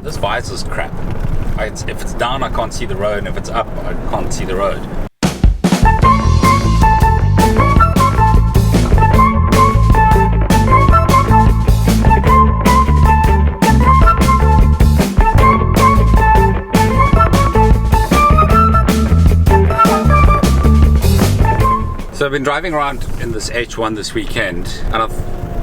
This visor's crap. If it's down, I can't see the road, and if it's up, I can't see the road. So I've been driving around in this H1 this weekend, and I've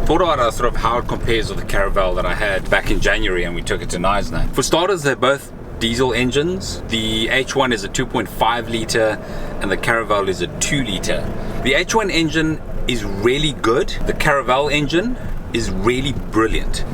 thought about sort of how it compares with the Caravelle that I had back in January and we took it to Neisner. For starters, they're both diesel engines. The H1 is a 2.5 litre and the Caravelle is a 2 litre. The H1 engine is really good. The Caravelle engine is really brilliant.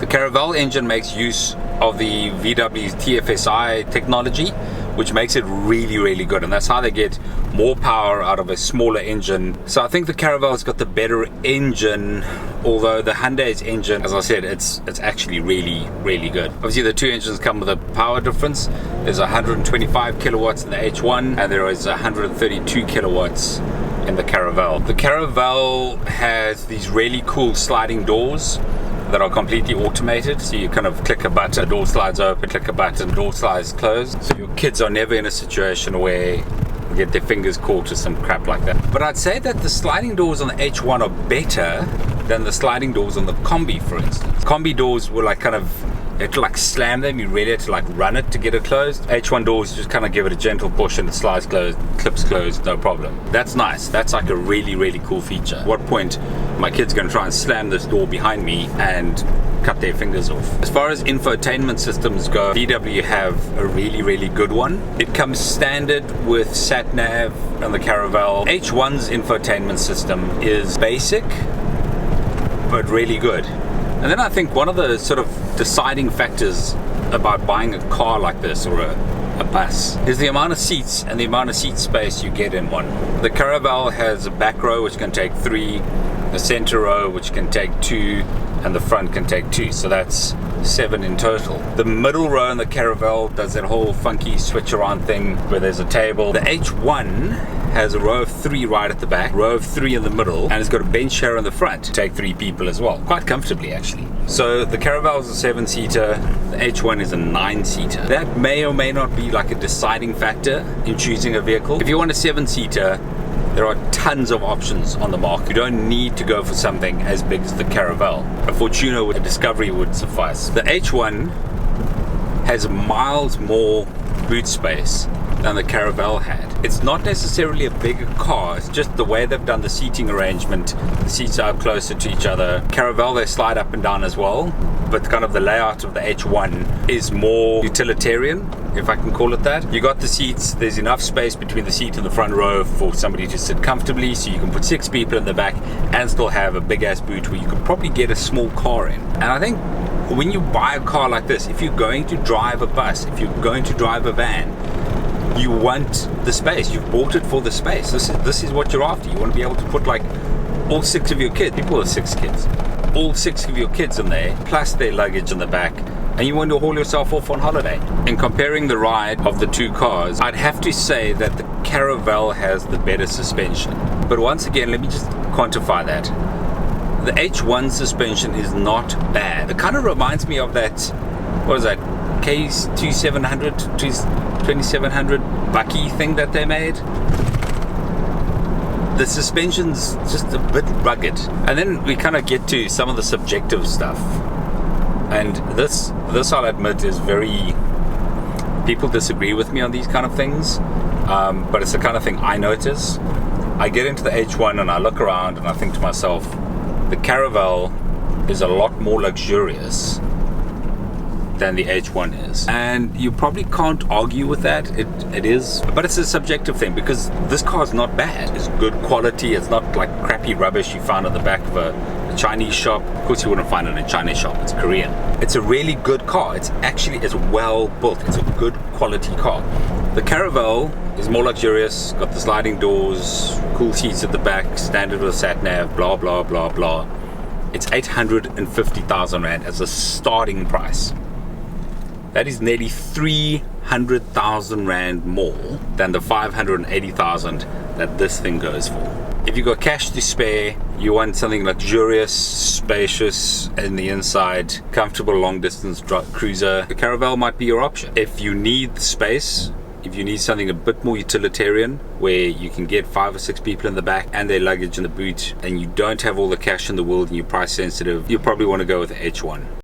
The Caravelle engine makes use of the VW TFSI technology, which makes it really, really good, and that's how they get more power out of a smaller engine. So I think the Caravelle's got the better engine, although the Hyundai's engine, as I said, it's actually really, really good. Obviously the two engines come with a power difference. There's 125 kilowatts in the H1 and there is 132 kilowatts in the Caravelle. The Caravelle has these really cool sliding doors that are completely automated, so you kind of click a button, the door slides open, click a button, the door slides closed. So your kids are never in a situation where they get their fingers caught or some crap like that. But I'd say that the sliding doors on the H1 are better than the sliding doors on the Combi, for instance. Combi doors were like kind of, you had to like slam them, you really had to like run it to get it closed. H1 doors, you just kind of give it a gentle push and it slides closed, clips closed, no problem. That's nice. That's like a really, really cool feature. At what point my kid's going to try and slam this door behind me and cut their fingers off? As far as infotainment systems go, VW have a really, really good one. It comes standard with sat-nav and the Caravelle. H1's infotainment system is basic, but really good. And then I think one of the sort of deciding factors about buying a car like this or a bus is the amount of seats and the amount of seat space you get in one. The Caravelle has a back row which can take 3, the center row which can take 2, and the front can take 2, so that's 7 in total. The middle row in the Caravelle does that whole funky switch around thing where there's a table. The H1 has a row of 3 right at the back, row of 3 in the middle, and it's got a bench here in the front to take 3 people as well, quite comfortably actually. So the Caravelle's a 7-seater, the H1 is a 9-seater. That may or may not be like a deciding factor in choosing a vehicle. If you want a 7-seater, there are tons of options on the market. You don't need to go for something as big as the Caravelle. A Fortuner with a Discovery would suffice. The H1 has miles more boot space than the Caravelle had. It's not necessarily a bigger car, it's just the way they've done the seating arrangement. The seats are closer to each other. Caravelle, they slide up and down as well, but kind of the layout of the H1 is more utilitarian, if I can call it that. You got the seats, there's enough space between the seat and the front row for somebody to sit comfortably, so you can put 6 people in the back and still have a big ass boot where you could probably get a small car in. And I think when you buy a car like this, if you're going to drive a bus, if you're going to drive a van, you want the space. You've bought it for the space. This is what you're after. You want to be able to put like all 6 of your kids, people with 6 kids, all 6 of your kids in there, plus their luggage in the back, and you want to haul yourself off on holiday. In comparing the ride of the 2 cars, I'd have to say that the Caravelle has the better suspension. But once again, let me just quantify that. The H1 suspension is not bad. It kind of reminds me of that, what was that, K2700 Bucky thing that they made. The suspension's just a bit rugged. And then we kind of get to some of the subjective stuff. And this I'll admit is very, people disagree with me on these kind of things, but it's the kind of thing I notice. I get into the H1 and I look around and I think to myself, the Caravelle is a lot more luxurious than the H1 is, and you probably can't argue with that. It is, but it's a subjective thing, because this car is not bad. It's good quality. It's not like crappy rubbish you found at the back of a Chinese shop. Of course you wouldn't find it in a Chinese shop, it's Korean. It's a really good car. It's well built. It's a good quality car. The Caravelle is more luxurious, got the sliding doors, cool seats at the back, standard with sat nav, blah blah blah blah. It's 850,000 Rand as a starting price. That is nearly 300,000 Rand more than the 580,000 that this thing goes for. If you've got cash to spare, you want something luxurious, spacious in the inside, comfortable long distance cruiser, the Caravelle might be your option. If you need space, if you need something a bit more utilitarian, where you can get 5 or 6 people in the back and their luggage in the boot, and you don't have all the cash in the world and you're price sensitive, you probably want to go with the H1.